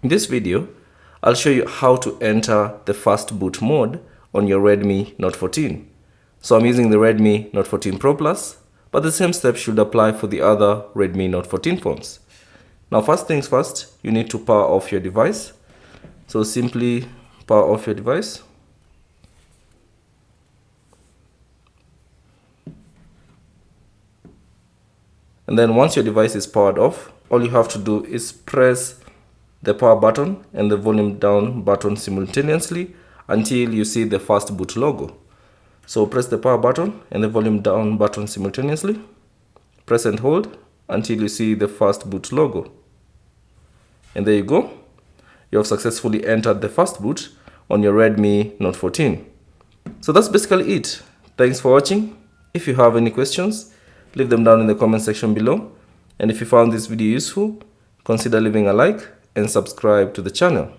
In this video, I'll show you how to enter the fast boot mode on your Redmi Note 14. So I'm using the Redmi Note 14 Pro Plus, but the same steps should apply for the other Redmi Note 14 phones. Now first things first, you need to power off your device. So simply power off your device. And then once your device is powered off, all you have to do is press the power button and the volume down button simultaneously until you see the FastBoot logo. So press the power button and the volume down button simultaneously. Press and hold until you see the FastBoot logo. And there you go. You have successfully entered the FastBoot on your Redmi Note 14. So that's basically it. Thanks for watching. If you have any questions, leave them down in the comment section below. And if you found this video useful, consider leaving a like and subscribe to the channel.